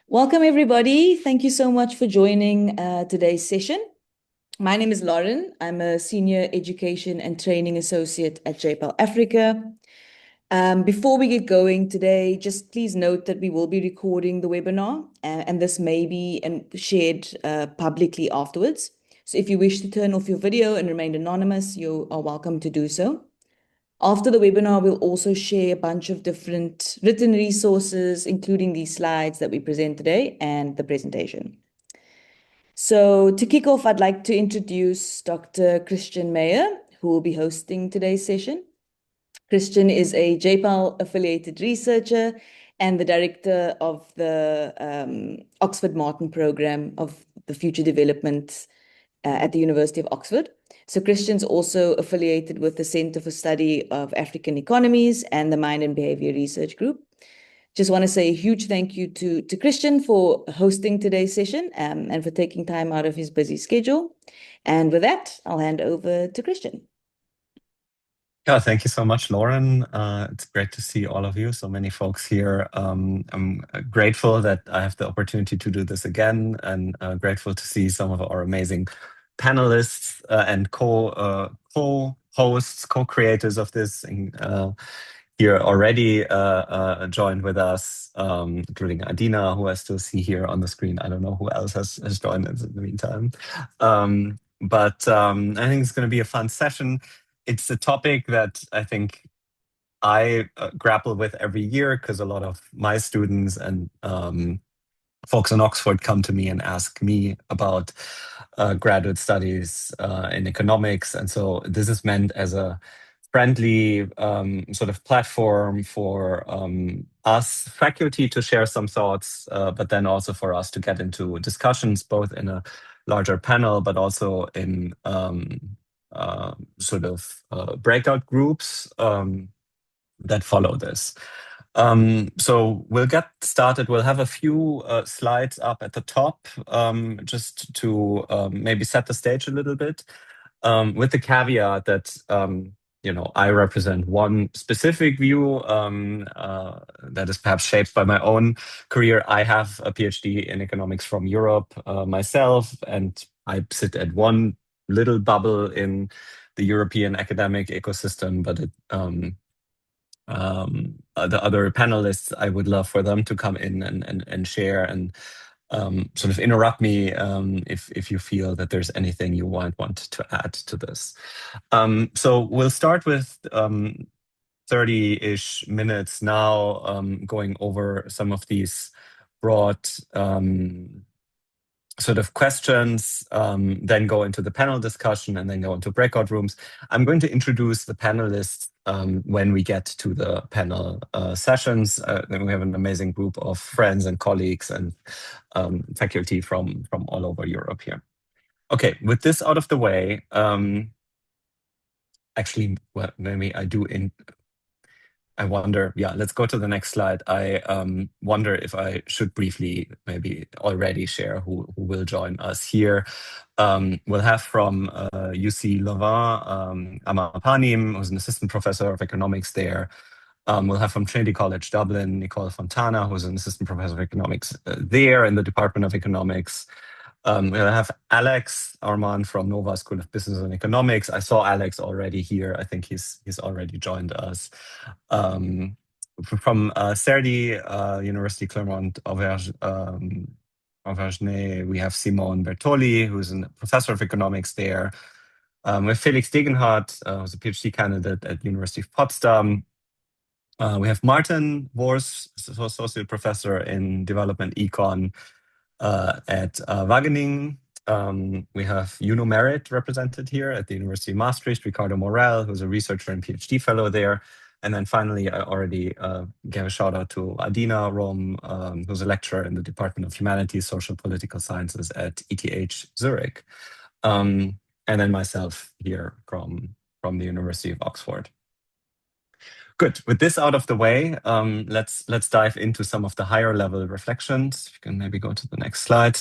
Welcome, everybody. Thank you so much for joining today's session. My name is Lauren. I'm a Senior Education and Training Associate at JPAL Africa. Before we get going today, just please note that we will be recording the webinar and this may be shared publicly afterwards. So if you wish to turn off your video and remain anonymous, you are welcome to do so. After the webinar, we'll also share a bunch of different written resources, including these slides that we present today and the presentation. So to kick off, I'd like to introduce Dr. Christian Meyer, who will be hosting today's session. Christian is a JPAL affiliated researcher and the director of the Oxford Martin program of the Future Development at the University of Oxford. So Christian's also affiliated with the Center for Study of African Economies and the Mind and Behavior Research Group. Just want to say a huge thank you to Christian for hosting today's session and for taking time out of his busy schedule. And with that, I'll hand over to Christian. Yeah, thank you so much, Lauren. It's great to see all of you, so many folks here. I'm grateful that I have the opportunity to do this again, and grateful to see some of our amazing panelists and co-hosts, co-creators of this here already joined with us, including Adina, who I still see here on the screen. I don't know who else has joined us in the meantime. But I think it's going to be a fun session. It's a topic that I think I grapple with every year because a lot of my students and folks in Oxford come to me and ask me about graduate studies in economics. And so this is meant as a friendly sort of platform for us faculty to share some thoughts, but then also for us to get into discussions, both in a larger panel, but also in breakout groups that follow this. So we'll get started. We'll have a few slides up at the top just to maybe set the stage a little bit, with the caveat that I represent one specific view that is perhaps shaped by my own career. I have a PhD in economics from Europe myself, and I sit at one little bubble in the European academic ecosystem, but the other panelists, I would love for them to come in and share and sort of interrupt me if you feel that there's anything you want to add to this. So we'll start with 30-ish minutes now, going over some of these broad sort of questions, then go into the panel discussion, and then go into breakout rooms. I'm going to introduce the panelists when we get to the panel sessions. Then we have an amazing group of friends and colleagues and faculty from all over Europe here. Okay, with this out of the way, actually, well, maybe I do I wonder, yeah, let's go to the next slide. I wonder if I should briefly maybe already share who will join us here. We'll have from UC Louvain, Amar Panim, who's an assistant professor of economics there. We'll have from Trinity College Dublin, Nicole Fontana, who's an assistant professor of economics there in the Department of Economics. We'll have Alex Armand from Nova School of Business and Economics. I saw Alex already here. I think he's already joined us. From CERDI University Clermont Auvergne, we have Simone Bertoli, who's a professor of economics there. We have Felix Degenhardt, who's a PhD candidate at University of Potsdam. We have Martin Wors, associate professor in development econ at Wageningen. We have Juno Merritt represented here at the University of Maastricht, Ricardo Morel, who's a researcher and PhD fellow there. And then finally, I already gave a shout out to Adina Rom, who's a lecturer in the Department of Humanities, Social Political Sciences at ETH Zurich. And then myself here from the University of Oxford. Good. With this out of the way, let's dive into some of the higher level reflections. If you can maybe go to the next slide.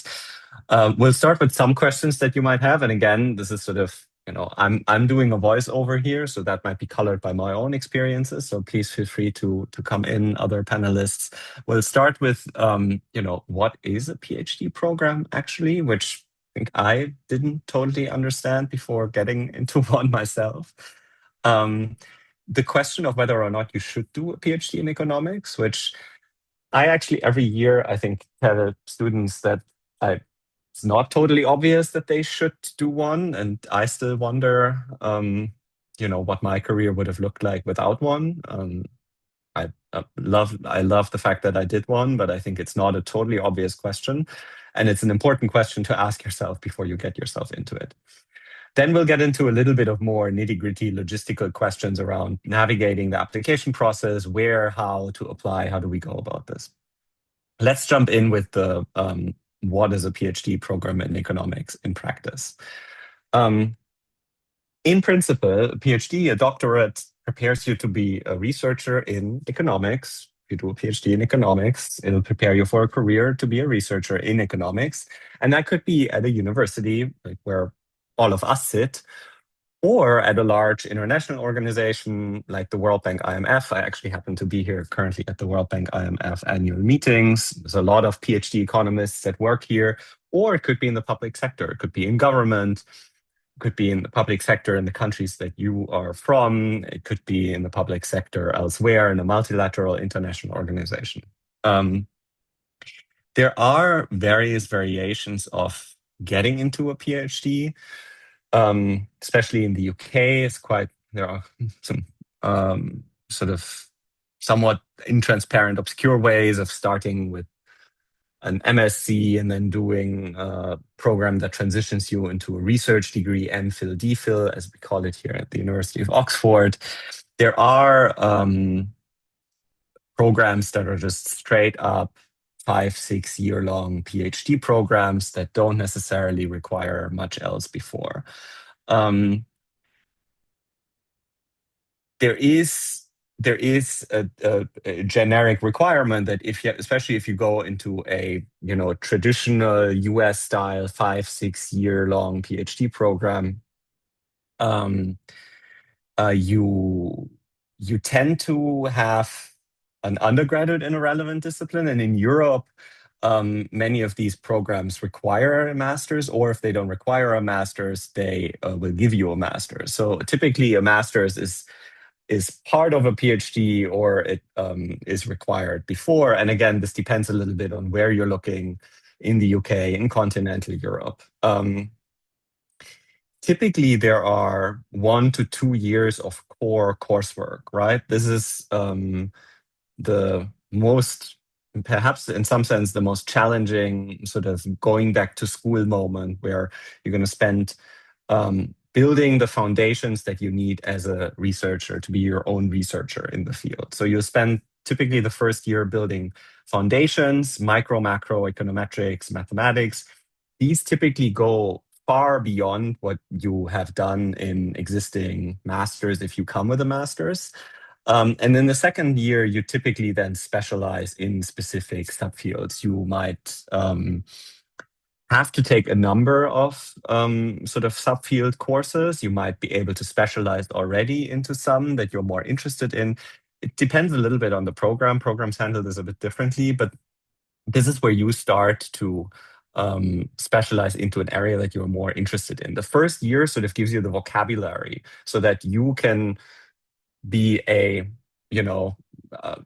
We'll start with some questions that you might have. And again, this is sort of I'm doing a voiceover here, so that might be colored by my own experiences. So please feel free to come in, other panelists. We'll start with what is a PhD program actually, which I think I didn't totally understand before getting into one myself. The question of whether or not you should do a PhD in economics, which I actually every year I think tell students that it's not totally obvious that they should do one, and I still wonder, what my career would have looked like without one. I love the fact that I did one, but I think it's not a totally obvious question, and it's an important question to ask yourself before you get yourself into it. Then we'll get into a little bit of more nitty-gritty logistical questions around navigating the application process, where, how to apply, how do we go about this. Let's jump in with the what is a PhD program in economics in practice. In principle, a PhD, a doctorate, prepares you to be a researcher in economics. If you do a PhD in economics, it'll prepare you for a career to be a researcher in economics. And that could be at a university, like where all of us sit, or at a large international organization like the World Bank IMF. I actually happen to be here currently at the World Bank IMF annual meetings. There's a lot of PhD economists that work here, or it could be in the public sector. It could be in government. It could be in the public sector in the countries that you are from. It could be in the public sector elsewhere in a multilateral international organization. There are various variations of getting into a PhD. Especially in the UK, there are some sort of somewhat intransparent, obscure ways of starting with an MSc and then doing a program that transitions you into a research degree, MPhil, DPhil, as we call it here at the University of Oxford. There are programs that are just straight up 5-6 year long PhD programs that don't necessarily require much else before. There is a generic requirement that especially if you go into a traditional US style 5-6 year long PhD program, you tend to have an undergraduate in a relevant discipline, and in Europe, many of these programs require a master's, or if they don't require a master's, they will give you a master's. So typically, a master's is part of a PhD, or it is required before. And again, this depends a little bit on where you're looking in the UK, in continental Europe. Typically, there are 1 to 2 years of core coursework, right? This is the most, perhaps in some sense, the most challenging sort of going back to school moment, where you're going to spend building the foundations that you need as a researcher to be your own researcher in the field. So you spend typically the first year building foundations, micro, macro, econometrics, mathematics. These typically go far beyond what you have done in existing masters if you come with a master's. And in the second year, you typically then specialize in specific subfields. You might have to take a number of sort of subfield courses. You might be able to specialize already into some that you're more interested in. It depends a little bit on the program. Programs handle this a bit differently, but this is where you start to specialize into an area that you're more interested in. The first year sort of gives you the vocabulary so that you can be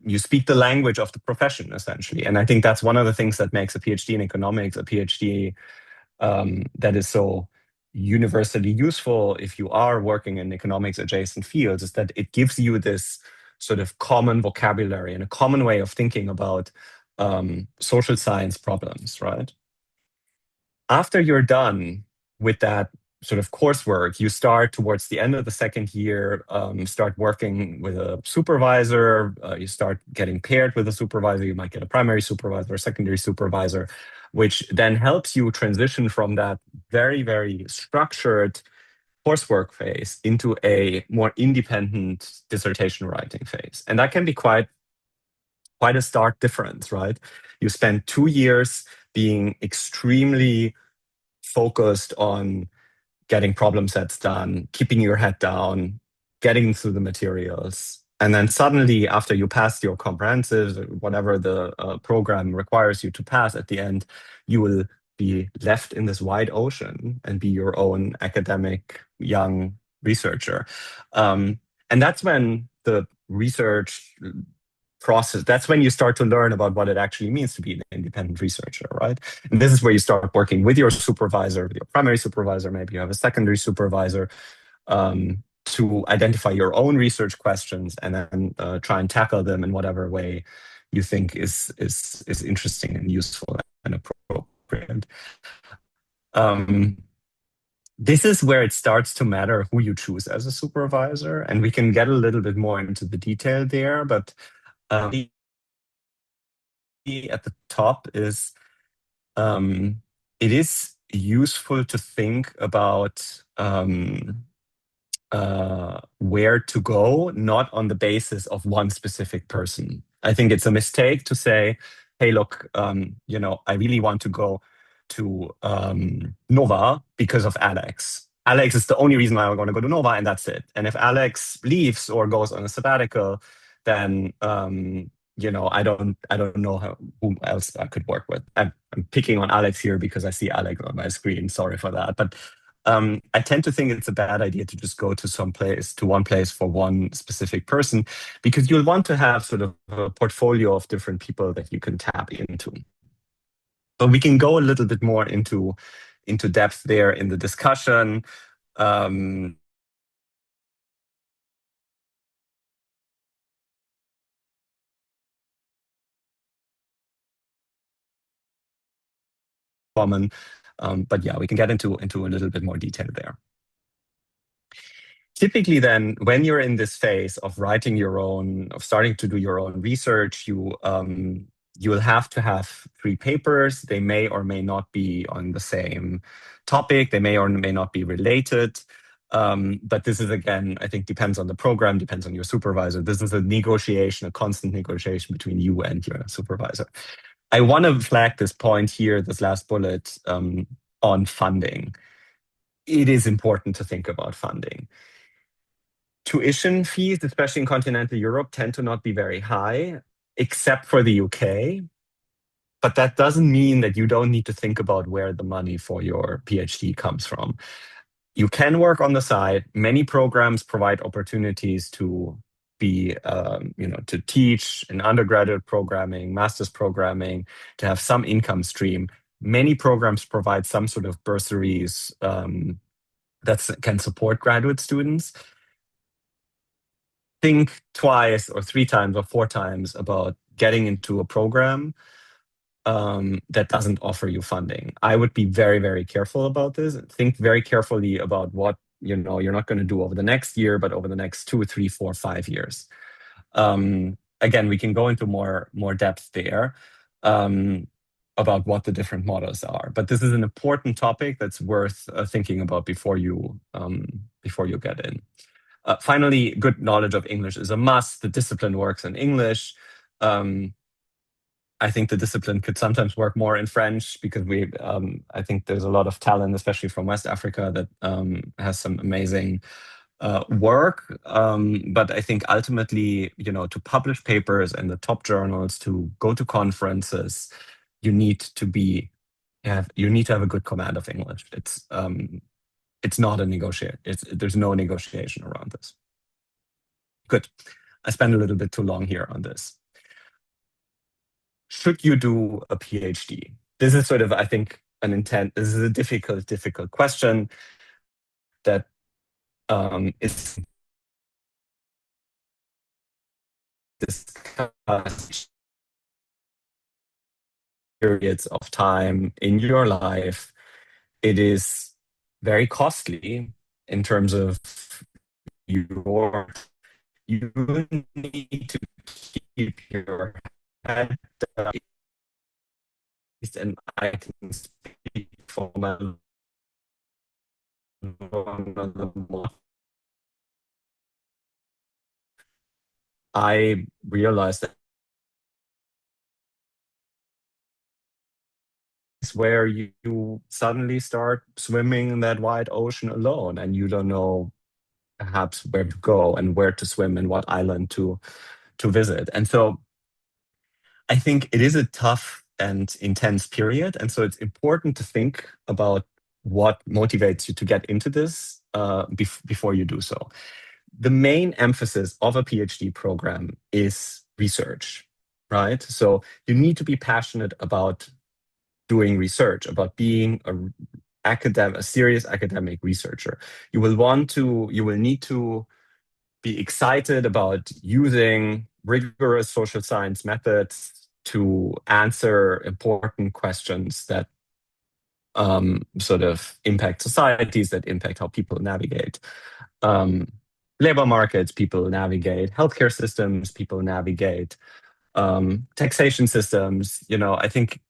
you speak the language of the profession, essentially. And I think that's one of the things that makes a PhD in economics a PhD that is so universally useful if you are working in economics adjacent fields, is that it gives you this sort of common vocabulary and a common way of thinking about social science problems, right? After you're done with that sort of coursework, you start towards the end of the second year, start working with a supervisor, you start getting paired with a supervisor, you might get a primary supervisor or secondary supervisor, which then helps you transition from that very, very structured coursework phase into a more independent dissertation writing phase. And that can be quite a stark difference, right? You spend 2 years being extremely focused on getting problem sets done, keeping your head down, getting through the materials. And then suddenly, after you pass your comprehensives, whatever the program requires you to pass at the end, you will be left in this wide ocean and be your own academic young researcher. And that's when the research process, that's when you start to learn about what it actually means to be an independent researcher, right? And this is where you start working with your supervisor, with your primary supervisor, maybe you have a secondary supervisor, to identify your own research questions and then try and tackle them in whatever way you think is interesting and useful and appropriate. This is where it starts to matter who you choose as a supervisor, and we can get a little bit more into the detail there, but at the top is it is useful to think about where to go, not on the basis of one specific person. I think it's a mistake to say, hey, look, I really want to go to Nova because of Alex. Alex is the only reason why I want to go to Nova, and that's it. And if Alex leaves or goes on a sabbatical, then I don't know who else I could work with. I'm picking on Alex here because I see Alex on my screen. Sorry for that, but I tend to think it's a bad idea to just go to one place for one specific person, because you'll want to have sort of a portfolio of different people that you can tap into. But we can go a little bit more into depth there in the discussion. But yeah, we can get into a little bit more detail there. Typically then, when you're in this phase of starting to do your own research, you will have to have 3 papers. They may or may not be on the same topic. They may or may not be related. But this is, again, I think depends on the program, depends on your supervisor. This is a constant negotiation between you and your supervisor. I want to flag this point here, this last bullet, on funding. It is important to think about funding. Tuition fees, especially in continental Europe, tend to not be very high, except for the UK. But that doesn't mean that you don't need to think about where the money for your PhD comes from. You can work on the side. Many programs provide opportunities to to teach in undergraduate programming, master's programming, to have some income stream. Many programs provide some sort of bursaries that can support graduate students. Think twice or 3 times or 4 times about getting into a program that doesn't offer you funding. I would be very, very careful about this. Think very carefully about what you're not going to do over the next year, but over the next 2, 3, 4, 5 years. Again, we can go into more depth there about what the different models are. But this is an important topic that's worth thinking about before you get in. Finally, good knowledge of English is a must. The discipline works in English. I think the discipline could sometimes work more in French because I think there's a lot of talent, especially from West Africa, that has some amazing work. But I think ultimately, to publish papers in the top journals, to go to conferences, you need to have a good command of English. It's not a negotiation. There's no negotiation around this. Good. I spent a little bit too long here on this. Should you do a PhD? This is sort of, I think, this is a difficult question that is discussed periods of time in your life. It is very costly in terms of you need to keep your head down. And I can speak for my I realized that where you suddenly start swimming in that wide ocean alone, and you don't know perhaps where to go and where to swim and what island to visit. And so I think it is a tough and intense period. And so it's important to think about what motivates you to get into this before you do so. The main emphasis of a PhD program is research, right? So you need to be passionate about doing research, about being a serious academic researcher. You will need to be excited about using rigorous social science methods to answer important questions that sort of impact societies, that impact how people navigate labor markets, people navigate healthcare systems, people navigate taxation systems. I think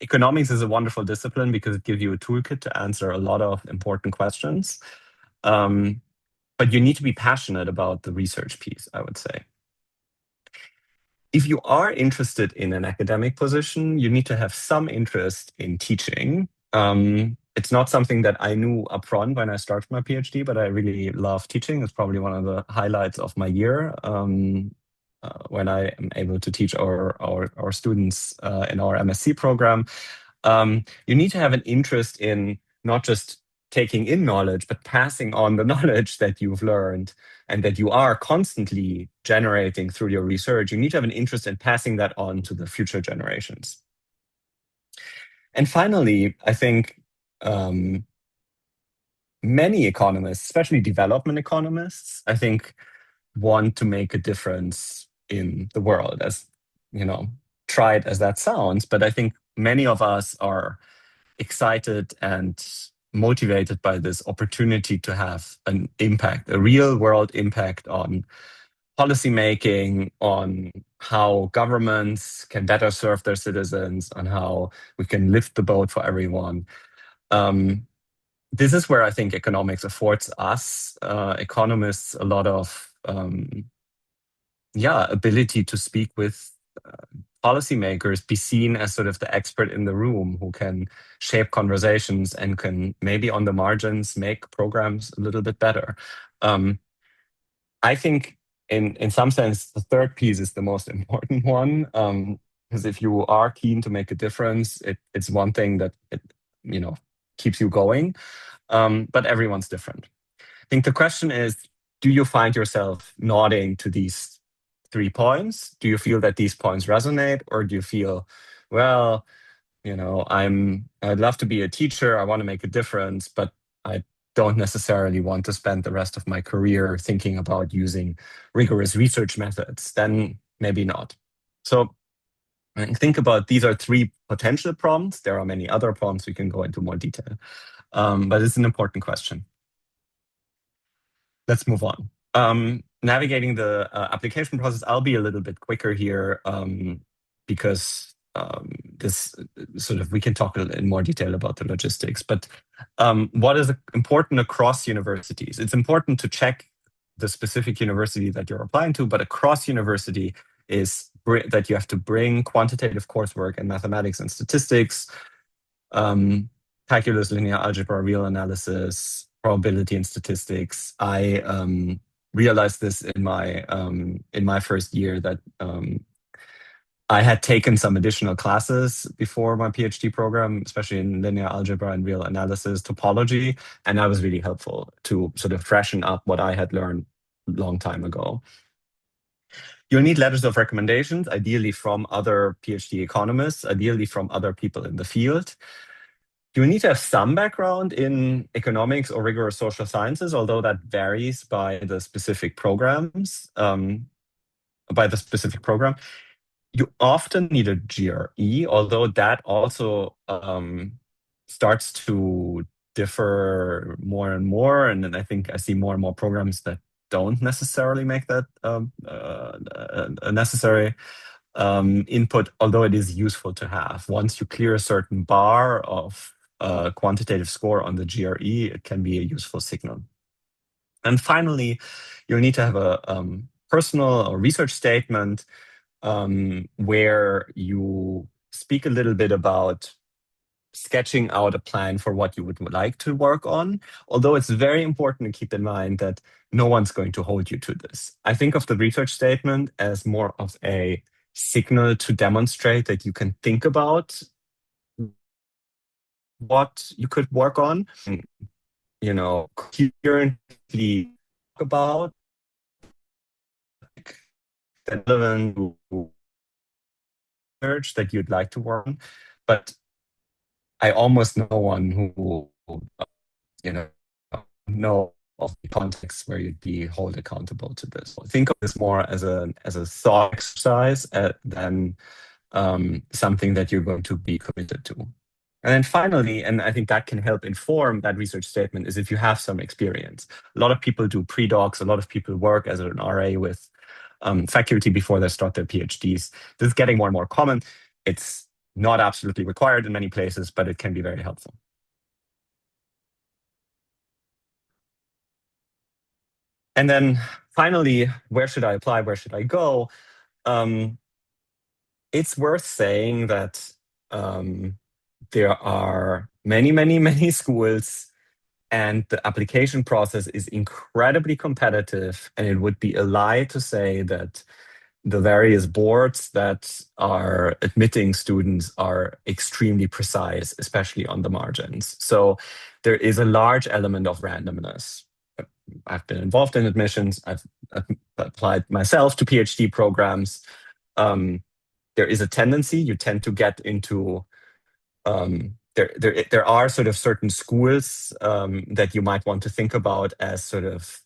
economics is a wonderful discipline because it gives you a toolkit to answer a lot of important questions. But you need to be passionate about the research piece, I would say. If you are interested in an academic position, you need to have some interest in teaching. It's not something that I knew upfront when I started my PhD, but I really love teaching. It's probably one of the highlights of my year when I am able to teach our students in our MSc program. You need to have an interest in not just taking in knowledge, but passing on the knowledge that you've learned and that you are constantly generating through your research. You need to have an interest in passing that on to the future generations. And finally, I think many economists, especially development economists, I think want to make a difference in the world, as tried as that sounds. But I think many of us are excited and motivated by this opportunity to have an impact, a real world impact on policymaking, on how governments can better serve their citizens, on how we can lift the boat for everyone. This is where I think economics affords us, economists, a lot of ability to speak with policymakers, be seen as sort of the expert in the room who can shape conversations and can maybe on the margins make programs a little bit better. I think in some sense, the third piece is the most important one, because if you are keen to make a difference, it's one thing that keeps you going, but everyone's different. I think the question is, do you find yourself nodding to these 3 points? Do you feel that these points resonate, or do you feel, well, I'd love to be a teacher, I want to make a difference, but I don't necessarily want to spend the rest of my career thinking about using rigorous research methods? Then maybe not. So think about, these are 3 potential prompts. There are many other prompts, we can go into more detail, but it's an important question. Let's move on. Navigating the application process, I'll be a little bit quicker here because this sort of, we can talk in more detail about the logistics. But what is important across universities? It's important to check the specific university that you're applying to, but across university is that you have to bring quantitative coursework in mathematics and statistics, calculus, linear algebra, real analysis, probability and statistics. I realized this in my first year that I had taken some additional classes before my PhD program, especially in linear algebra and real analysis, topology, and that was really helpful to sort of freshen up what I had learned a long time ago. You'll need letters of recommendations, ideally from other PhD economists, ideally from other people in the field. You need to have some background in economics or rigorous social sciences, although that varies by the specific programs, You often need a GRE, although that also starts to differ more and more. And then I think I see more and more programs that don't necessarily make that a necessary input, although it is useful to have. Once you clear a certain bar of quantitative score on the GRE, it can be a useful signal. And finally, you'll need to have a personal or research statement where you speak a little bit about sketching out a plan for what you would like to work on. Although it's very important to keep in mind that no one's going to hold you to this. I think of the research statement as more of a signal to demonstrate that you can think about what you could work on, and, coherently talk about the relevant research that you'd like to work on. But I almost no one who, you know of the context where you'd be held accountable to this. Think of this more as a thought exercise than something that you're going to be committed to. And then finally, and I think that can help inform that research statement, is if you have some experience. A lot of people do pre-docs, a lot of people work as an RA with faculty before they start their PhDs. This is getting more and more common. It's not absolutely required in many places, but it can be very helpful. And then finally, where should I apply? Where should I go? It's worth saying that there are many, many, many schools, and the application process is incredibly competitive. And it would be a lie to say that the various boards that are admitting students are extremely precise, especially on the margins. So there is a large element of randomness. I've been involved in admissions. I've applied myself to PhD programs. There is a tendency, you tend to get into, there are sort of certain schools that you might want to think about as sort of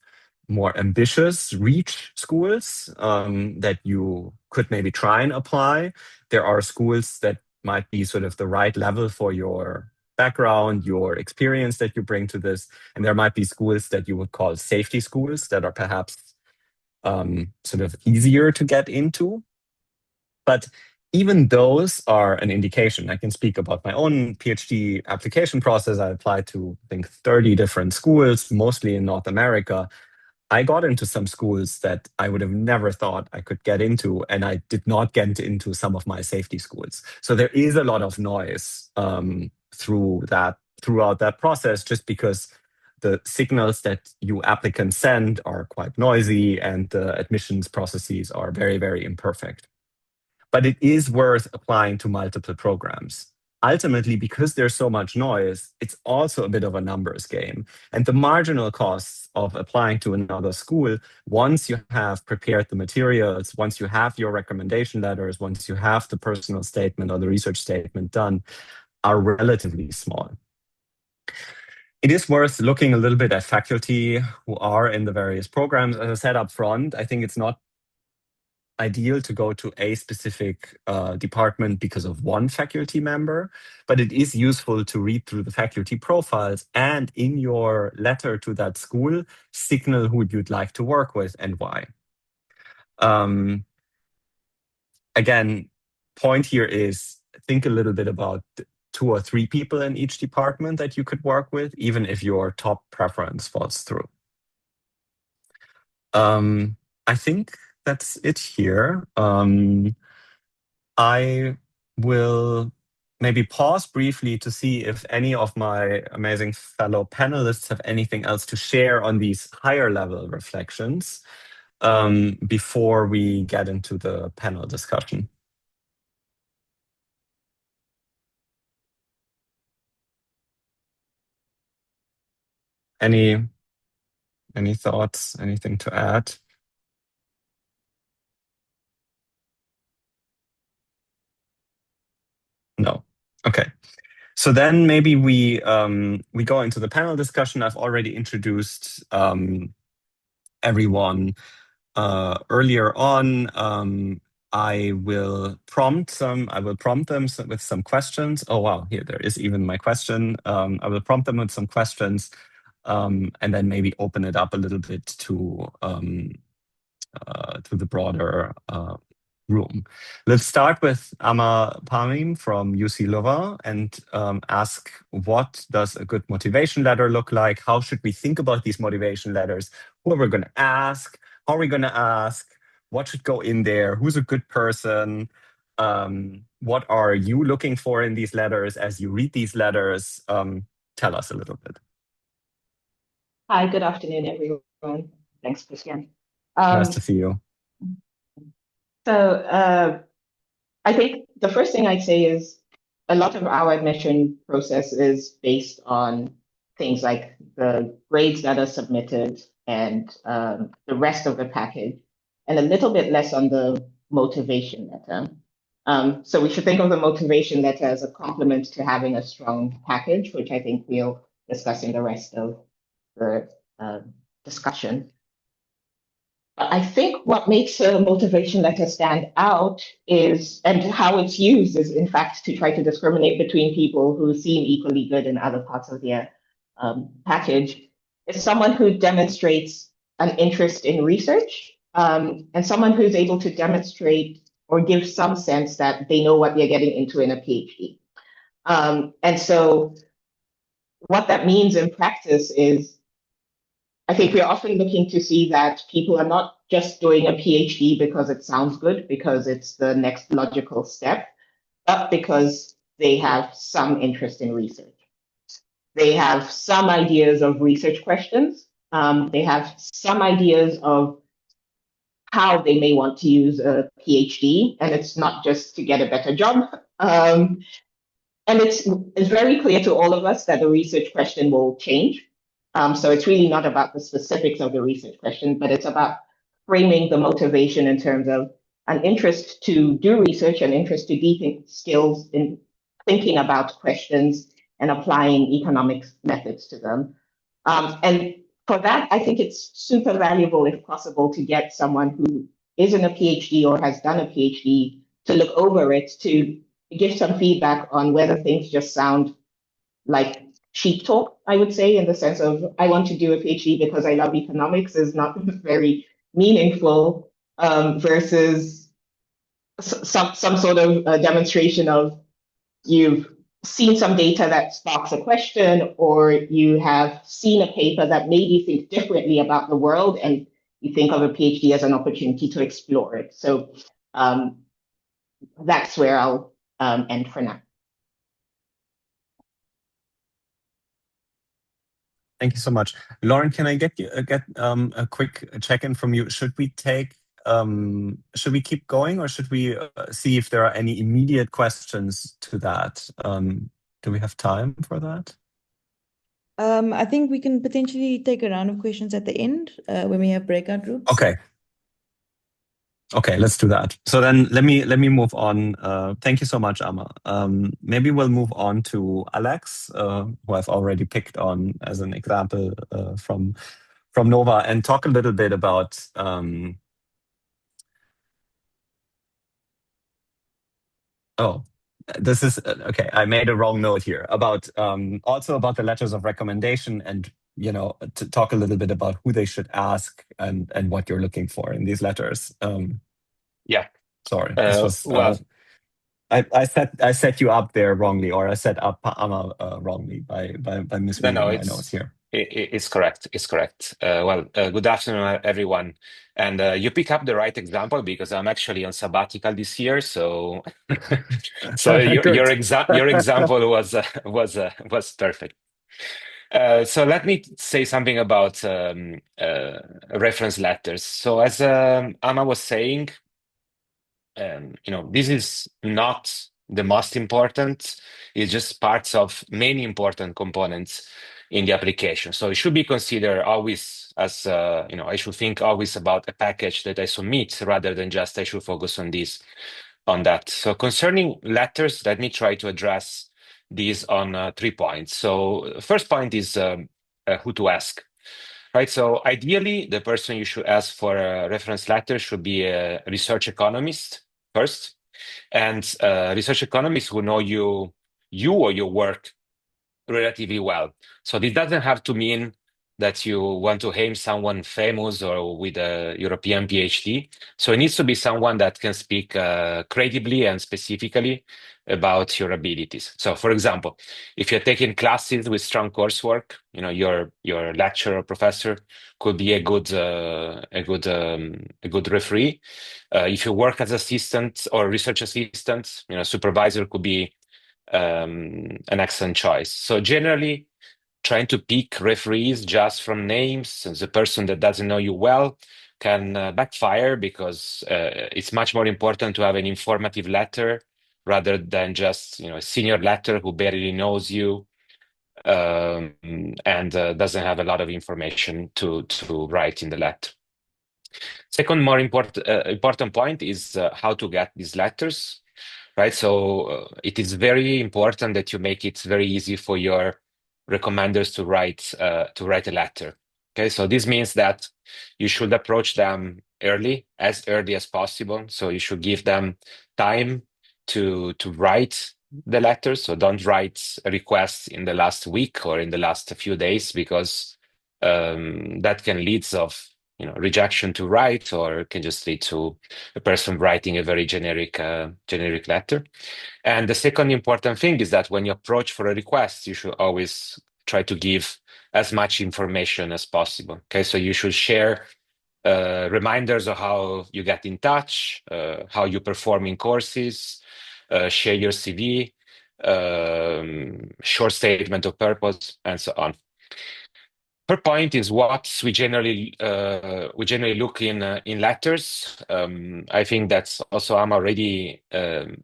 more ambitious reach schools that you could maybe try and apply. There are schools that might be sort of the right level for your background, your experience that you bring to this. And there might be schools that you would call safety schools that are perhaps sort of easier to get into. But even those are an indication. I can speak about my own PhD application process. I applied to, I think, 30 different schools, mostly in North America. I got into some schools that I would have never thought I could get into, and I did not get into some of my safety schools. So there is a lot of noise throughout that process, just because the signals that you applicants send are quite noisy and the admissions processes are very, very imperfect. But it is worth applying to multiple programs. Ultimately, because there's so much noise, it's also a bit of a numbers game. And the marginal costs of applying to another school, once you have prepared the materials, once you have your recommendation letters, once you have the personal statement or the research statement done, are relatively small. It is worth looking a little bit at faculty who are in the various programs. As I said up front, I think it's not ideal to go to a specific department because of one faculty member, but it is useful to read through the faculty profiles and in your letter to that school, signal who you'd like to work with and why. Again, point here is think a little bit about 2 or 3 people in each department that you could work with, even if your top preference falls through. I think that's it here. I will maybe pause briefly to see if any of my amazing fellow panelists have anything else to share on these higher level reflections before we get into the panel discussion. Any thoughts, anything to add? No. Okay. So then maybe we go into the panel discussion. I've already introduced everyone earlier on. I will prompt them with some questions. Oh wow, here there is even my question. I will prompt them with some questions, and then maybe open it up a little bit to the broader room. Let's start with Amma Pamim from UC Louvain and ask, what does a good motivation letter look like? How should we think about these motivation letters? Who are we going to ask? How are we going to ask? What should go in there? Who's a good person? What are you looking for in these letters as you read these letters? Tell us a little bit. Hi, good afternoon, everyone. Thanks, Christian. Nice to see you. So I think the first thing I'd say is a lot of our admission process is based on things like the grades that are submitted and the rest of the package, and a little bit less on the motivation letter. So we should think of the motivation letter as a complement to having a strong package, which I think we'll discuss in the rest of the discussion. I think what makes a motivation letter stand out is, and how it's used is, in fact, to try to discriminate between people who seem equally good in other parts of their package, is someone who demonstrates an interest in research and someone who's able to demonstrate or give some sense that they know what they're getting into in a PhD. And so what that means in practice is, I think we're often looking to see that people are not just doing a PhD because it sounds good, because it's the next logical step, but because they have some interest in research. They have some ideas of research questions. They have some ideas of how they may want to use a PhD, and it's not just to get a better job. And it's very clear to all of us that the research question will change. So it's really not about the specifics of the research question, but it's about framing the motivation in terms of an interest to do research, an interest to deepen skills in thinking about questions and applying economics methods to them. And for that, I think it's super valuable, if possible, to get someone who is in a PhD or has done a PhD to look over it, to give some feedback on whether things just sound like cheap talk, I would say, in the sense of I want to do a PhD because I love economics is not very meaningful versus some sort of demonstration of you've seen some data that sparks a question, or you have seen a paper that made you think differently about the world, and you think of a PhD as an opportunity to explore it. So that's where I'll end for now. Thank you so much, Lauren. Can I get a quick check-in from you? Should we keep going, or should we see if there are any immediate questions to that? Do we have time for that? I think we can potentially take a round of questions at the end when we have breakout groups. Okay, let's do that. So then let me move on. Thank you so much, Amma. Maybe we'll move on to Alex, who I've already picked on as an example from Nova, and talk a little bit about this is okay. I made a wrong note here about also about the letters of recommendation, and to talk a little bit about who they should ask and what you're looking for in these letters. Yeah. Sorry, this was I set you up there wrongly, or I set up Amma wrongly by misreading my notes here. It's correct. It's correct. Good afternoon, everyone. And you pick up the right example because I'm actually on sabbatical this year. So, your example was perfect. So let me say something about reference letters. So as Amma was saying, this is not the most important. It's just parts of many important components in the application. So it should be considered always as, I should think always about a package that I submit rather than just I should focus on that. So concerning letters, let me try to address these on 3 points. So first point is who to ask. Right, so ideally, the person you should ask for a reference letter should be a research economist first, and research economists who know you or your work relatively well. So this doesn't have to mean that you want to aim someone famous or with a European PhD. So it needs to be someone that can speak credibly and specifically about your abilities. So, for example, if you're taking classes with strong coursework, your lecturer or professor could be a good referee. If you work as assistant or research assistant, supervisor could be an excellent choice. So generally, trying to pick referees just from names, the person that doesn't know you well, can backfire, because it's much more important to have an informative letter rather than just a senior letter who barely knows you, and doesn't have a lot of information to write in the letter. Second, more important point is how to get these letters, right? So it is very important that you make it very easy for your recommenders to write a letter. Okay, so this means that you should approach them as early as possible. So you should give them time to write the letter. So don't write a request in the last week or in the last few days, because that can lead of rejection to write, or can just lead to a person writing a very generic letter. And the second important thing is that when you approach for a request, you should always try to give as much information as possible. Okay, so you should share reminders of how you get in touch, how you perform in courses, share your CV, short statement of purpose, and so on. Third point is what we generally look in letters. I think that's also I'm already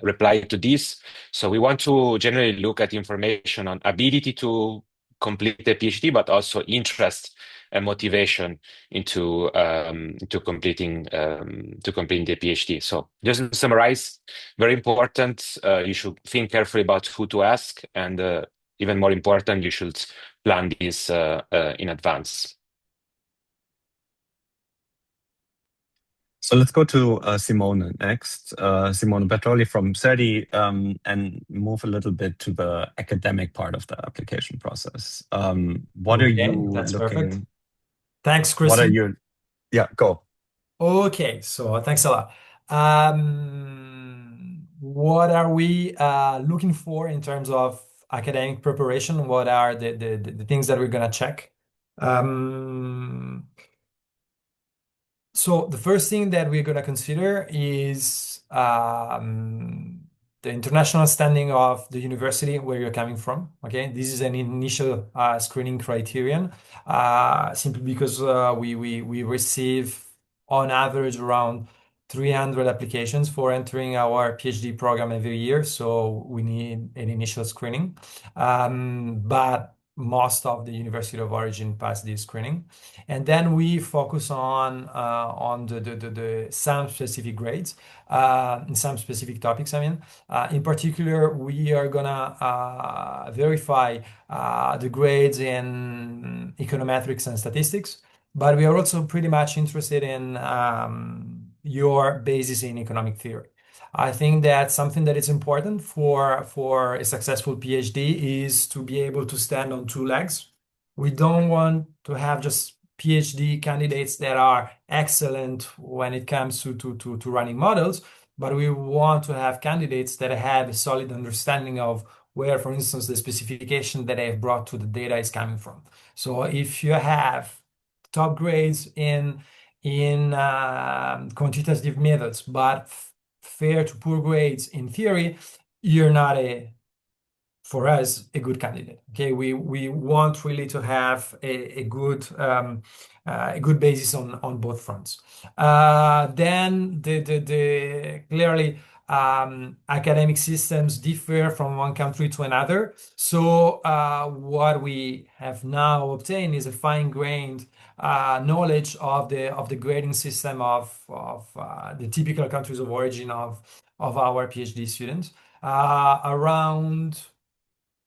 replied to this. So we want to generally look at information on ability to complete a PhD, but also interest and motivation into completing the PhD. So just to summarize, very important. You should think carefully about who to ask, and even more important, you should plan this in advance. So let's go to Simone next. Simone Bertoli from CERDI, and move a little bit to the academic part of the application process. What are you that's looking? perfect. Thanks, What are Christian. you? Yeah, go. Okay, so thanks a lot. What are we looking for in terms of academic preparation? What are the things that we're gonna check? So the first thing that we're gonna consider is the international standing of the university where you're coming from. Okay, this is an initial screening criterion, simply because we receive on average around 300 applications for entering our PhD program every year. So we need an initial screening, but most of the University of Origin pass this screening, and then we focus on the some specific grades in some specific topics. I mean, in particular, we are gonna verify the grades in econometrics and statistics, but we are also pretty much interested in your basis in economic theory. I think that something that is important for a successful PhD is to be able to stand on two legs. We don't want to have just PhD candidates that are excellent when it comes to running models, but we want to have candidates that have a solid understanding of where, for instance, the specification that they have brought to the data is coming from. So if you have top grades in quantitative methods, but fair to poor grades in theory, you're not for us a good candidate. Okay, we want really to have a good basis on both fronts. Then the clearly academic systems differ from one country to another. So what we have now obtained is a fine-grained knowledge of the grading system of the typical countries of origin of our PhD students. Around,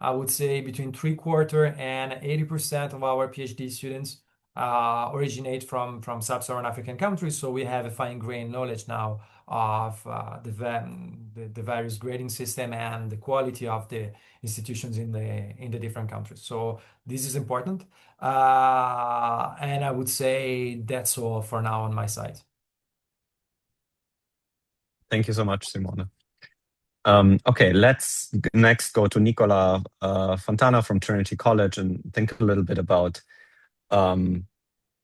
I would say, between 3/4 and 80% of our PhD students originate from sub-Saharan African countries. So we have a fine-grained knowledge now of the various grading system and the quality of the institutions in the different countries. So this is important, and I would say that's all for now on my side. Thank you so much, Simone. Okay, let's next go to Nicola Fontana from Trinity College and think a little bit about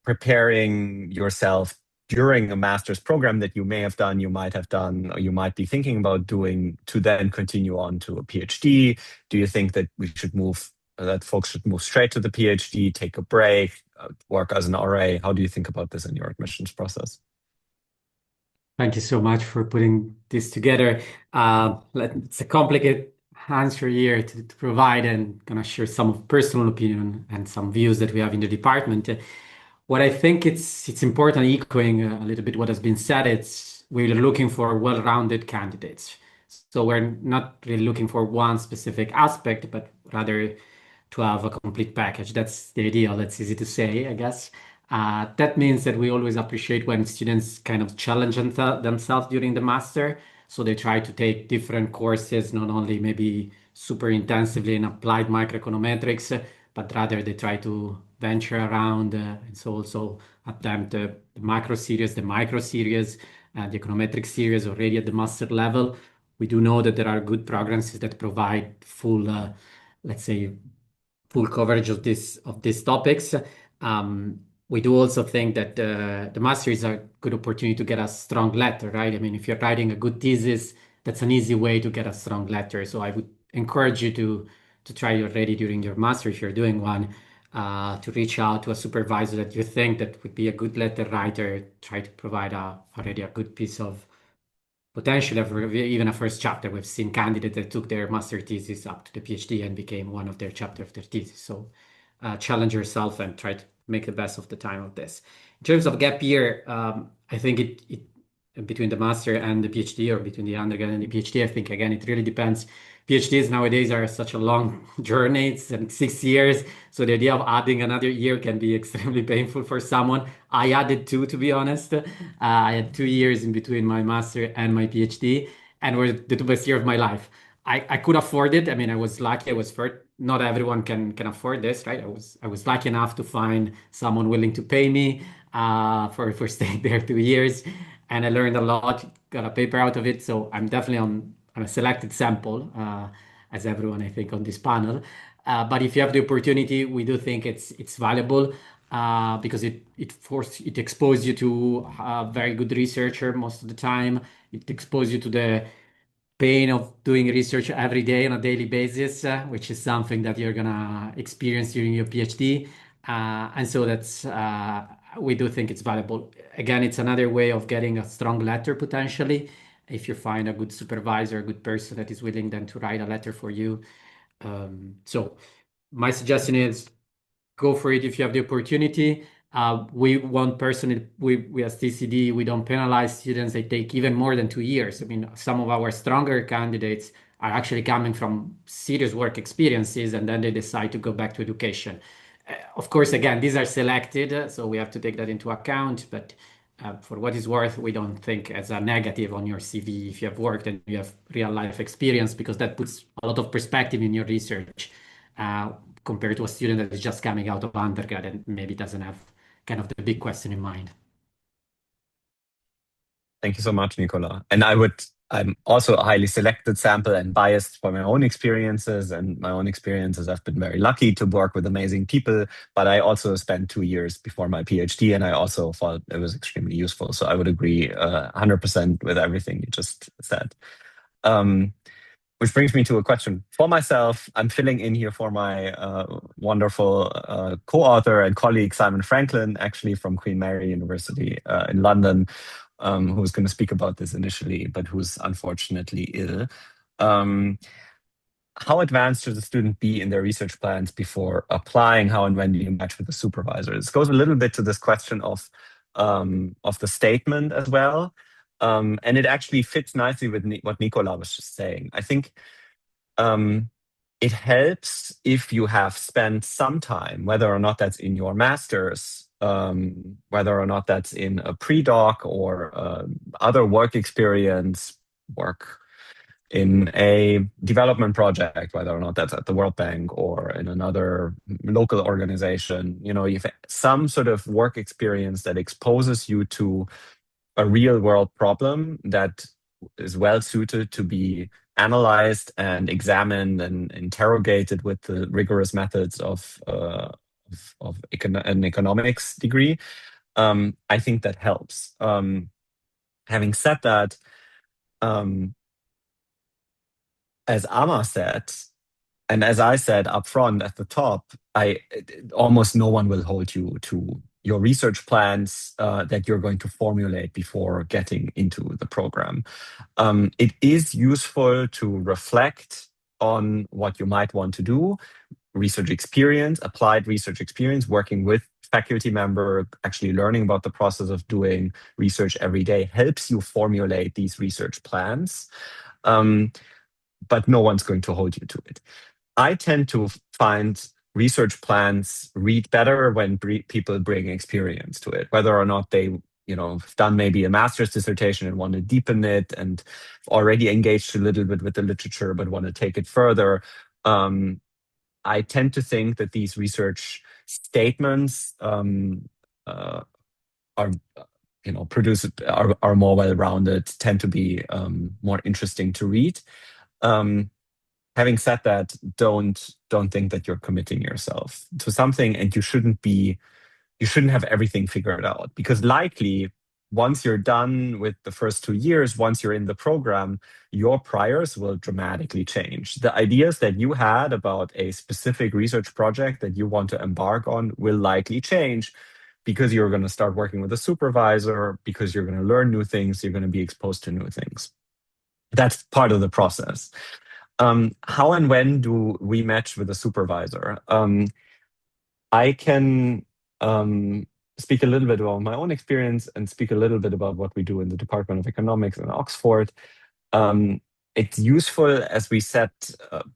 preparing yourself during a master's program that you may have done, you might have done, or you might be thinking about doing to then continue on to a PhD. Do you think that that folks should move straight to the PhD, take a break, work as an RA? How do you think about this in your admissions process? Thank you so much for putting this together. It's a complicated answer here to provide, and gonna share some personal opinion and some views that we have in the department. What I think it's important, echoing a little bit what has been said, we're looking for well-rounded candidates. So we're not really looking for one specific aspect, but rather to have a complete package. That's the ideal. That's easy to say, I guess. That means that we always appreciate when students kind of challenge themselves during the master. So they try to take different courses, not only maybe super intensively in applied microeconometrics, but rather they try to venture around and so also attempt the macro series, the micro series, the econometric series already at the master level. We do know that there are good programs that provide full, let's say, full coverage of these topics. We do also think that the master is a good opportunity to get a strong letter, right? I mean, if you're writing a good thesis, that's an easy way to get a strong letter. So I would encourage you to try already during your master, if you're doing one, to reach out to a supervisor that you think that would be a good letter writer, try to provide already a good piece of potential, even a first chapter. We've seen candidates that took their master thesis up to the PhD and became one of their chapter of their thesis. So challenge yourself and try to make the best of the time of this. In terms of gap year, I think it between the master and the PhD, or between the undergrad and the PhD, I think again it really depends. PhDs nowadays are such a long journey, it's 6 years. So the idea of adding another year can be extremely painful for someone. I added 2, to be honest. I had 2 years in between my master and my PhD, and were the 2 best years of my life. I could afford it. I mean, I was lucky. I was first. Not everyone can afford this, right? I was lucky enough to find someone willing to pay me for staying there 2 years, and I learned a lot. Got a paper out of it, so I'm definitely on a selected sample, as everyone I think on this panel. But if you have the opportunity, we do think it's valuable because it exposes you to a very good researcher most of the time. It exposes you to the pain of doing research every day on a daily basis, which is something that you're gonna experience during your PhD. And so we do think it's valuable. Again, it's another way of getting a strong letter potentially, if you find a good supervisor, a good person that is willing then to write a letter for you. So my suggestion is go for it if you have the opportunity. We want personally, we as TCD, we don't penalize students that take even more than 2 years. I mean, some of our stronger candidates are actually coming from serious work experiences, and then they decide to go back to education. Of course, again, these are selected, so we have to take that into account. But for what it's worth, we don't think as a negative on your CV if you have worked and you have real life experience, because that puts a lot of perspective in your research compared to a student that is just coming out of undergrad and maybe doesn't have kind of the big question in mind. Thank you so much, Nicola. And I'm also a highly selected sample and biased by my own experiences. And my own experiences, I've been very lucky to work with amazing people, but I also spent 2 years before my PhD, and I also thought it was extremely useful. So I would agree 100% with everything you just said. Which brings me to a question for myself. I'm filling in here for my wonderful co-author and colleague, Simon Franklin, actually from Queen Mary University in London, who was going to speak about this initially, but who's unfortunately ill. How advanced should the student be in their research plans before applying? How and when do you match with the supervisor? This goes a little bit to this question of the statement as well. And it actually fits nicely with what Nicola was just saying. I think it helps if you have spent some time, whether or not that's in your master's, whether or not that's in a pre-doc or other work experience, work in a development project, whether or not that's at the World Bank or in another local organization. You know, you've some sort of work experience that exposes you to a real world problem that is well suited to be analyzed and examined and interrogated with the rigorous methods of an economics degree, I think that helps. Having said that, as Amma said, and as I said up front at the top, almost no one will hold you to your research plans that you're going to formulate before getting into the program. It is useful to reflect on what you might want to do. Research experience, applied research experience, working with faculty member, actually learning about the process of doing research every day helps you formulate these research plans. But no one's going to hold you to it. I tend to find research plans read better when people bring experience to it, whether or not they have done maybe a master's dissertation and want to deepen it and already engaged a little bit with the literature but want to take it further. I tend to think that these research statements are more well-rounded, tend to be more interesting to read. Having said that, don't think that you're committing yourself to something, and you shouldn't have everything figured out, because likely once you're done with the first 2 years, once you're in the program, your priors will dramatically change. The ideas that you had about a specific research project that you want to embark on will likely change, because you're going to start working with a supervisor, because you're going to learn new things, you're going to be exposed to new things. That's part of the process. How and when do we match with a supervisor? I can speak a little bit about my own experience and speak a little bit about what we do in the Department of Economics in Oxford. It's useful, as we said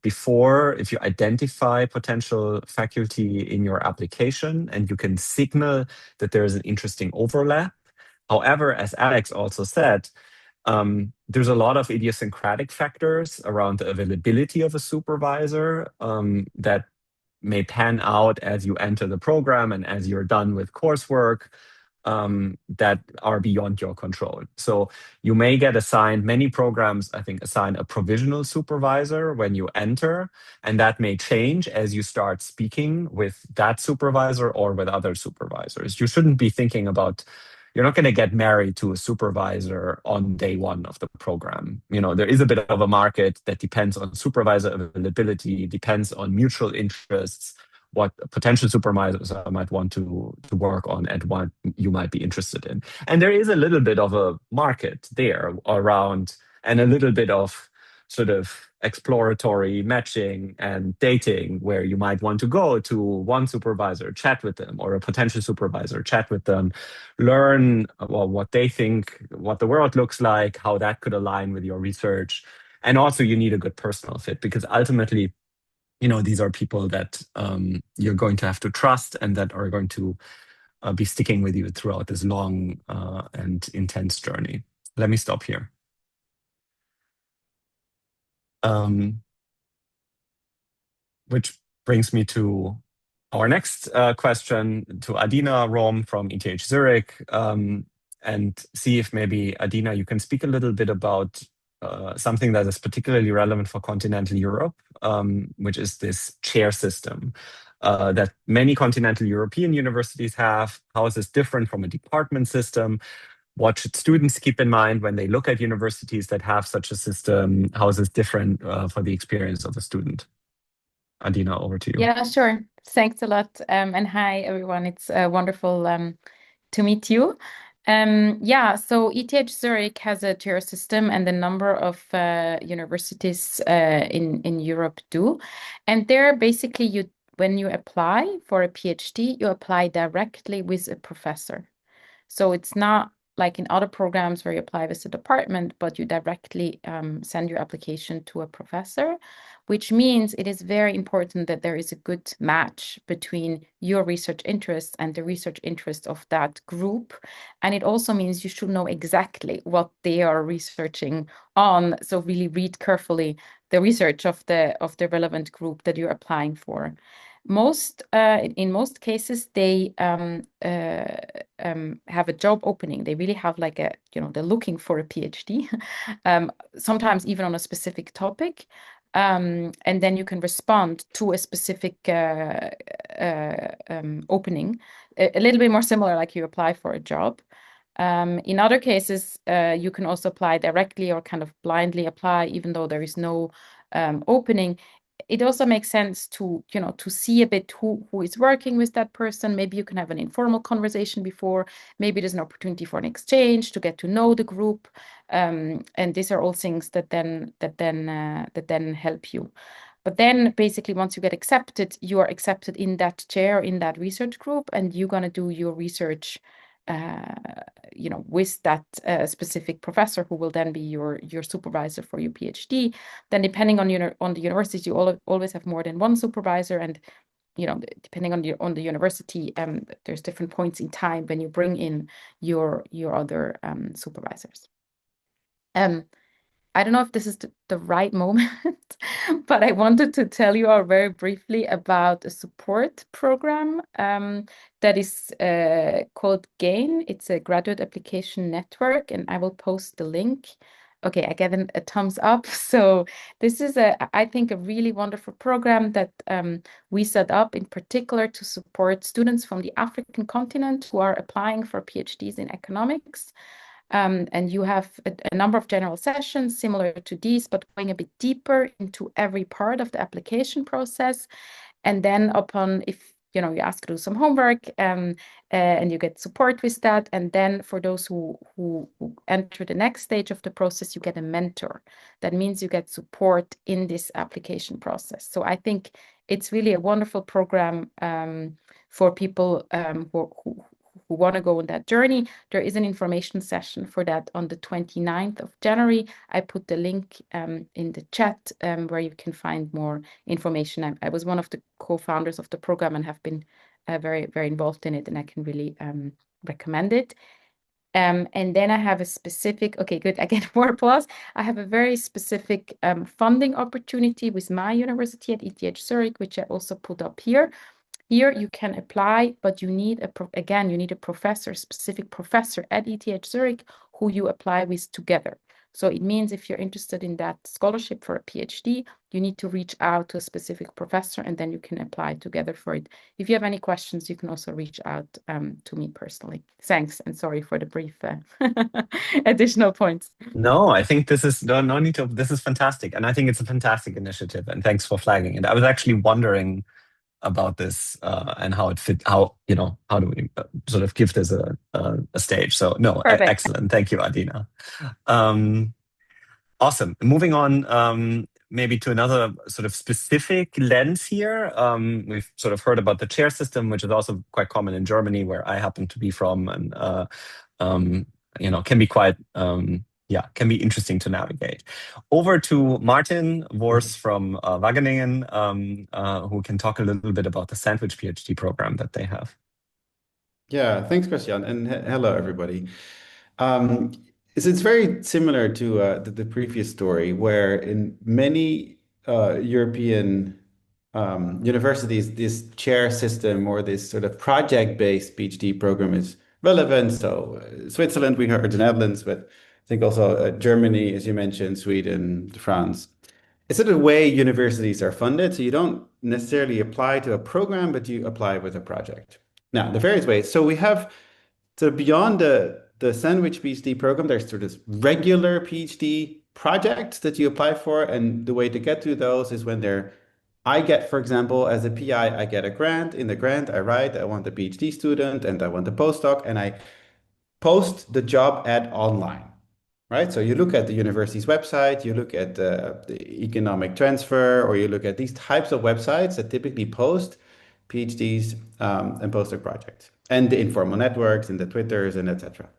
before, if you identify potential faculty in your application and you can signal that there is an interesting overlap. However, as Alex also said, there's a lot of idiosyncratic factors around the availability of a supervisor that may pan out as you enter the program and as you're done with coursework that are beyond your control. So you may get assigned, many programs, I think, assign a provisional supervisor when you enter, and that may change as you start speaking with that supervisor or with other supervisors. You shouldn't be thinking about, you're not going to get married to a supervisor on day one of the program. There is a bit of a market that depends on supervisor availability, depends on mutual interests, what potential supervisors might want to work on and what you might be interested in. And there is a little bit of a market there around, and a little bit of sort of exploratory matching and dating, where you might want to go to one supervisor, chat with them, or a potential supervisor, chat with them, learn what they think, what the world looks like, how that could align with your research. And also you need a good personal fit, because ultimately, these are people that you're going to have to trust and that are going to be sticking with you throughout this long and intense journey. Let me stop here. Which brings me to our next question, to Adina Rom from ETH Zurich, and see if maybe, Adina, you can speak a little bit about something that is particularly relevant for continental Europe, which is this chair system that many continental European universities have. How is this different from a department system? What should students keep in mind when they look at universities that have such a system? How is this different for the experience of a student? Adina, over to you. Yeah, sure. Thanks a lot. And hi, everyone. It's wonderful to meet you. So ETH Zurich has a chair system, and a number of universities in Europe do. And there, basically, when you apply for a PhD, you apply directly with a professor. So it's not like in other programs where you apply with a department, but you directly send your application to a professor, which means it is very important that there is a good match between your research interests and the research interests of that group. And it also means you should know exactly what they are researching on. So really read carefully the research of the relevant group that you're applying for. In most cases, they have a job opening. They really have like they're looking for a PhD, sometimes even on a specific topic. And then you can respond to a specific opening, a little bit more similar, like you apply for a job. In other cases, you can also apply directly or kind of blindly apply, even though there is no opening. It also makes sense to see a bit who is working with that person. Maybe you can have an informal conversation before. Maybe there's an opportunity for an exchange to get to know the group, and these are all things that then help you. But then basically, once you get accepted, you are accepted in that chair, in that research group, and you're going to do your research with that specific professor who will then be your supervisor for your PhD. Then depending on the university, you always have more than one supervisor, and depending on the university, there's different points in time when you bring in your other supervisors. I don't know if this is the right moment, but I wanted to tell you all very briefly about a support program that is called GAIN. It's a graduate application network, and I will post the link. Okay, I get a thumbs up. So this is I think a really wonderful program that we set up in particular to support students from the African continent who are applying for PhDs in economics. And you have a number of general sessions similar to these, but going a bit deeper into every part of the application process. And then if you ask to do some homework and you get support with that. And then for those who enter the next stage of the process, you get a mentor. That means you get support in this application process. So I think it's really a wonderful program for people who want to go on that journey. There is an information session for that on the 29th of January. I put the link in the chat where you can find more information. I was one of the co-founders of the program and have been very, very involved in it, and I can really recommend it. And then I have a specific, okay, good, I get more applause. I have a very specific funding opportunity with my university at ETH Zurich, which I also put up here. Here you can apply, but you need a professor, specific professor at ETH Zurich who you apply with together. So it means if you're interested in that scholarship for a PhD, you need to reach out to a specific professor, and then you can apply together for it. If you have any questions, you can also reach out to me personally. Thanks, and sorry for the brief additional points. No, I think this is no need to. This is fantastic, and I think it's a fantastic initiative. And thanks for flagging it. I was actually wondering about this and how it fit. How do we sort of give this a stage? So no, excellent. Thank you, Adina. Awesome. Moving on, maybe to another sort of specific lens here. We've sort of heard about the chair system, which is also quite common in Germany, where I happen to be from, and can be quite can be interesting to navigate. Over to Martin Wors from Wageningen, who can talk a little bit about the sandwich PhD program that they have. Yeah, thanks, Christian, and hello, everybody. It's very similar to the previous story, where in many European universities, this chair system or this sort of project-based PhD program is relevant. So Switzerland, we heard the Netherlands, but I think also Germany, as you mentioned, Sweden, France. It's sort of the way universities are funded. So you don't necessarily apply to a program, but you apply with a project. Now, the various ways. So we have, so beyond the sandwich PhD program, there's sort of regular PhD projects that you apply for. And the way to get to those is when I get, for example, as a PI, I get a grant. In the grant, I write, I want a PhD student and I want a postdoc, and I post the job ad online. Right, so you look at the university's website, you look at the economic transfer, or you look at these types of websites that typically post PhDs and postdoc projects, and the informal networks and the Twitters and etc.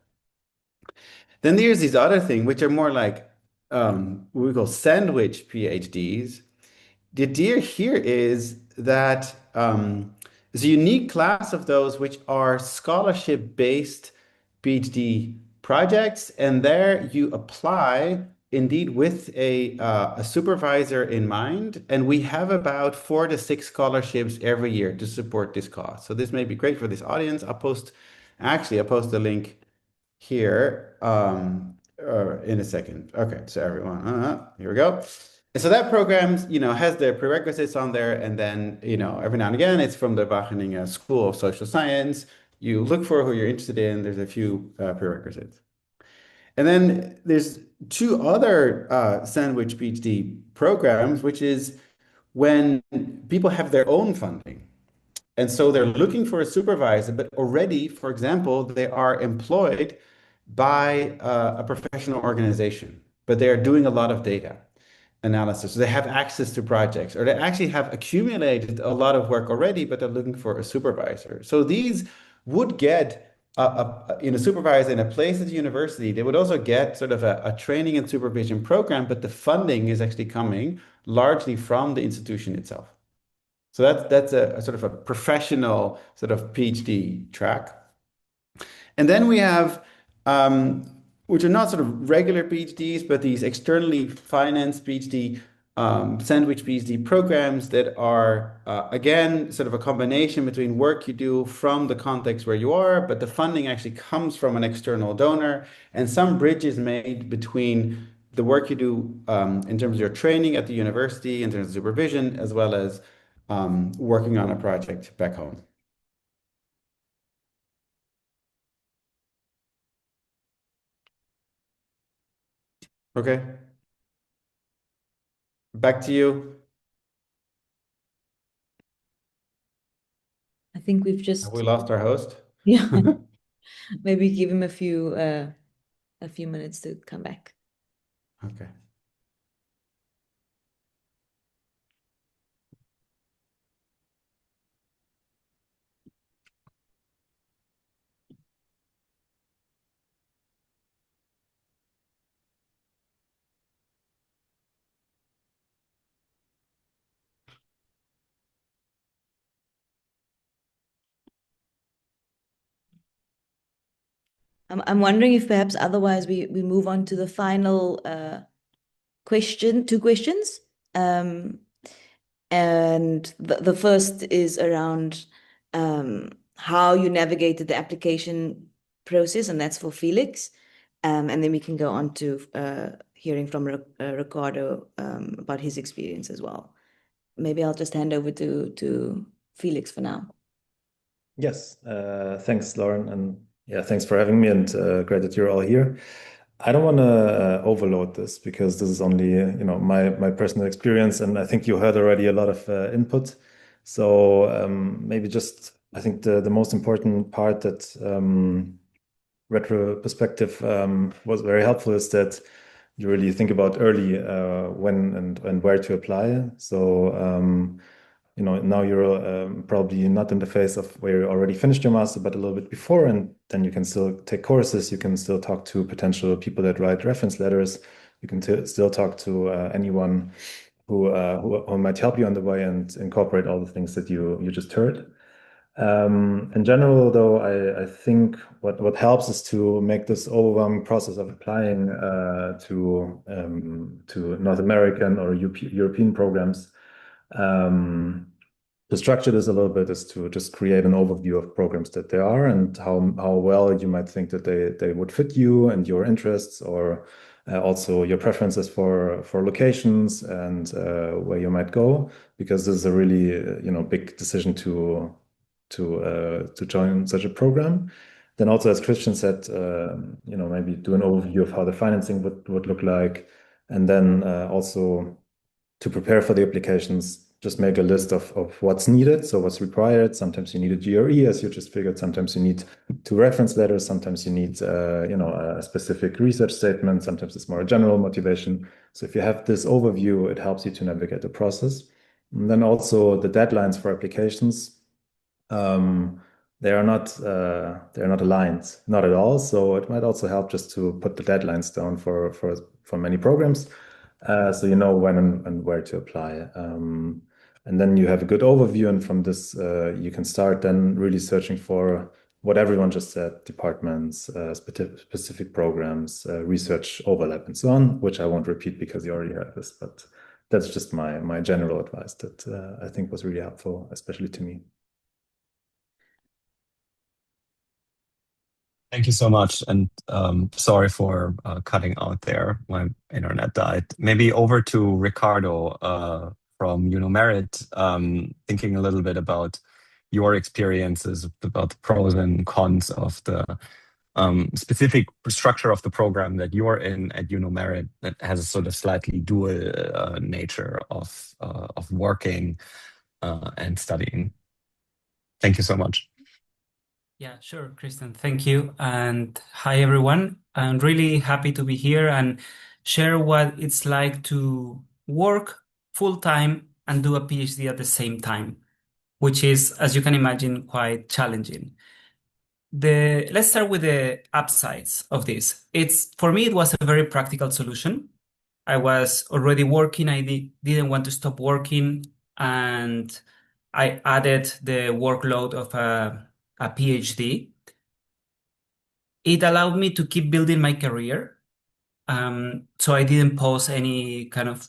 Then there's these other things which are more like what we call sandwich PhDs. The idea here is that there's a unique class of those which are scholarship-based PhD projects, and there you apply indeed with a supervisor in mind, and we have about 4 to 6 scholarships every year to support this cause. So this may be great for this audience. I'll post the link here in a second. Okay, so everyone, here we go. And so that program, has the prerequisites on there, and then, every now and again, it's from the Wageningen School of Social Science. You look for who you're interested in. There's a few prerequisites. And then there's 2 other sandwich PhD programs, which is when people have their own funding. And so they're looking for a supervisor, but already, for example, they are employed by a professional organization, but they are doing a lot of data analysis. So they have access to projects, or they actually have accumulated a lot of work already, but they're looking for a supervisor. So these would get a supervisor in a place at the university. They would also get sort of a training and supervision program, but the funding is actually coming largely from the institution itself. So that's a sort of a professional sort of PhD track. And then we have, which are not sort of regular PhDs, but these externally financed PhD, sandwich PhD programs that are, again, sort of a combination between work you do from the context where you are, but the funding actually comes from an external donor, and some bridge is made between the work you do in terms of your training at the university, in terms of supervision, as well as working on a project back home. Okay. Back to you. I think we've just Have we lost our host? Yeah. Maybe give him a few minutes to come back. Okay. I'm wondering if perhaps otherwise we move on to the final two questions. And the first is around how you navigated the application process, and that's for Felix. And then we can go on to hearing from Ricardo about his experience as well. Maybe I'll just hand over to Felix for now. Yes, thanks, Lauren, and yeah, thanks for having me, and great that you're all here. I don't want to overload this because this is only my personal experience, and I think you heard already a lot of input. So maybe just I think the most important part that retro perspective was very helpful is that you really think about early when and where to apply. So now you're probably not in the phase of where you already finished your master, but a little bit before, and then you can still take courses. You can still talk to potential people that write reference letters. You can still talk to anyone who might help you on the way and incorporate all the things that you just heard. In general, though, I think what helps is to make this overwhelming process of applying to North American or European programs. To structure this a little bit is to just create an overview of programs that there are and how well you might think that they would fit you and your interests, or also your preferences for locations and where you might go, because this is a really big decision to join such a program. Then also, as Christian said, maybe do an overview of how the financing would look like, and then also to prepare for the applications, just make a list of what's needed, so what's required. Sometimes you need a GRE, as you just figured. Sometimes you need 2 reference letters. Sometimes you need, a specific research statement. Sometimes it's more a general motivation. So if you have this overview, it helps you to navigate the process. And then also the deadlines for applications, they are not aligned, not at all. So it might also help just to put the deadlines down for many programs. So you know when and where to apply. And then you have a good overview, and from this you can start then really searching for what everyone just said, departments, specific programs, research overlap, and so on, which I won't repeat because you already heard this, but that's just my general advice that I think was really helpful, especially to me. Thank you so much, and sorry for cutting out there. My internet died. Maybe over to Ricardo from Merit, thinking a little bit about your experiences, about the pros and cons of the specific structure of the program that you're in at Merit that has a sort of slightly dual nature of working and studying. Thank you so much. Yeah, sure, Christian. Thank you. And hi, everyone. I'm really happy to be here and share what it's like to work full time and do a PhD at the same time, which is, as you can imagine, quite challenging. Let's start with the upsides of this. For me, it was a very practical solution. I was already working. I didn't want to stop working, and I added the workload of a PhD. It allowed me to keep building my career. So I didn't pause any kind of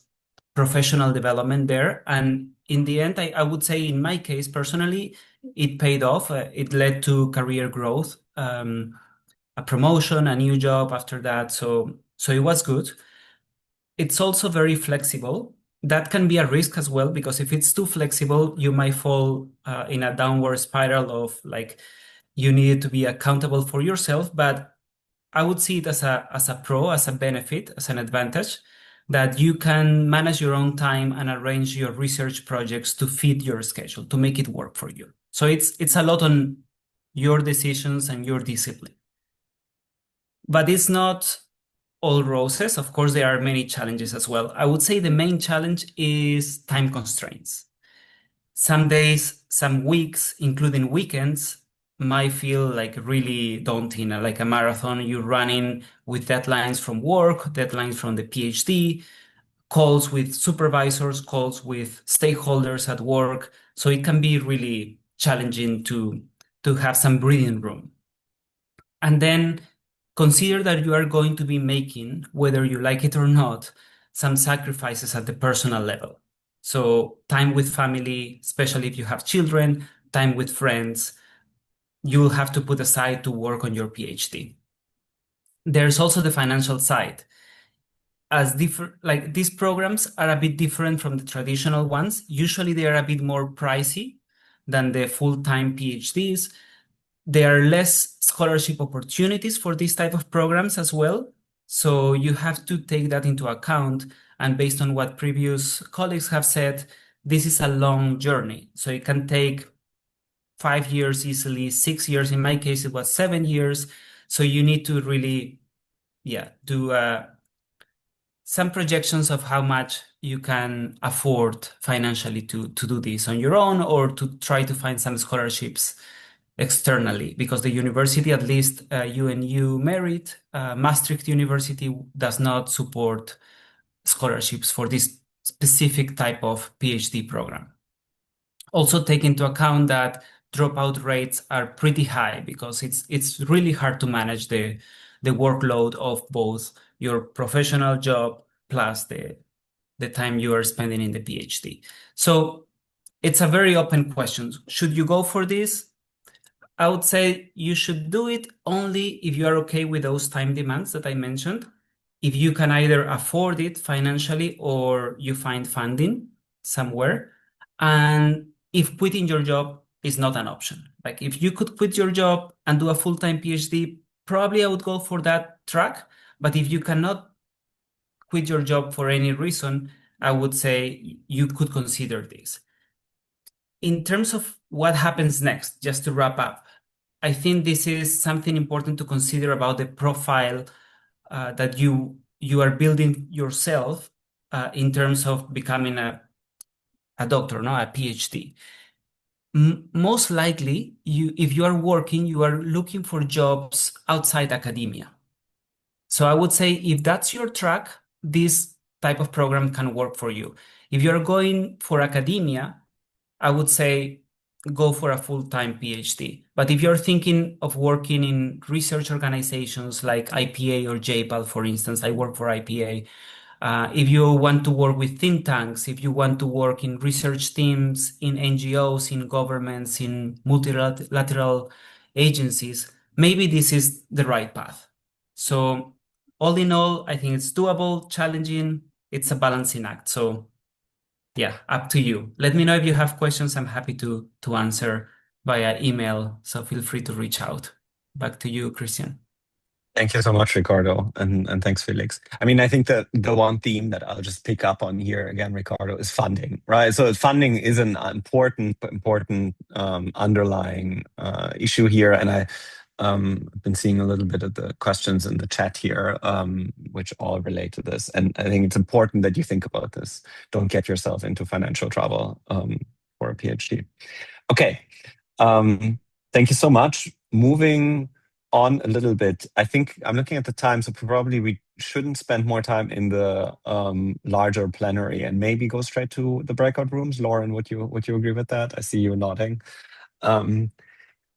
professional development there. And in the end, I would say in my case, personally, it paid off. It led to career growth, a promotion, a new job after that. So it was good. It's also very flexible. That can be a risk as well, because if it's too flexible, you might fall in a downward spiral of like you need to be accountable for yourself. But I would see it as a pro, as a benefit, as an advantage, that you can manage your own time and arrange your research projects to fit your schedule, to make it work for you. So it's a lot on your decisions and your discipline. But it's not all roses. Of course, there are many challenges as well. I would say the main challenge is time constraints. Some days, some weeks, including weekends, might feel like really daunting, like a marathon. You're running with deadlines from work, deadlines from the PhD, calls with supervisors, calls with stakeholders at work. So it can be really challenging to have some breathing room. And then consider that you are going to be making, whether you like it or not, some sacrifices at the personal level. So time with family, especially if you have children, time with friends, you will have to put aside to work on your PhD. There's also the financial side. Like these programs are a bit different from the traditional ones. Usually they are a bit more pricey than the full-time PhDs. There are less scholarship opportunities for these type of programs as well. So you have to take that into account. And based on what previous colleagues have said, this is a long journey. So it can take 5 years easily, 6 years. In my case, it was 7 years. So you need to really, do some projections of how much you can afford financially to do this on your own, or to try to find some scholarships externally, because the university, at least UNU Merit, Maastricht University, does not support scholarships for this specific type of PhD program. Also take into account that dropout rates are pretty high, because it's really hard to manage the workload of both your professional job plus the time you are spending in the PhD. So it's a very open question. Should you go for this? I would say you should do it only if you are okay with those time demands that I mentioned. If you can either afford it financially or you find funding somewhere, and if quitting your job is not an option. Like if you could quit your job and do a full-time PhD, probably I would go for that track. But if you cannot quit your job for any reason, I would say you could consider this. In terms of what happens next, just to wrap up, I think this is something important to consider about the profile that you are building yourself in terms of becoming a doctor, no, a PhD. Most likely, if you are working, you are looking for jobs outside academia. So I would say if that's your track, this type of program can work for you. If you're going for academia, I would say go for a full-time PhD. But if you're thinking of working in research organizations like IPA or JPAL, for instance, I work for IPA. If you want to work with think tanks, if you want to work in research teams, in NGOs, in governments, in multilateral agencies, maybe this is the right path. So all in all, I think it's doable, challenging, it's a balancing act. So yeah, up to you. Let me know if you have questions. I'm happy to answer via email. So feel free to reach out. Back to you, Christian. Thank you so much, Ricardo, and thanks, Felix. I mean, I think that the one theme that I'll just pick up on here again, Ricardo, is funding, right? So funding is an important underlying issue here, and I've been seeing a little bit of the questions in the chat here, which all relate to this. And I think it's important that you think about this. Don't get yourself into financial trouble for a PhD. Okay, thank you so much. Moving on a little bit, I think I'm looking at the time, so probably we shouldn't spend more time in the larger plenary and maybe go straight to the breakout rooms. Lauren, would you agree with that? I see you nodding.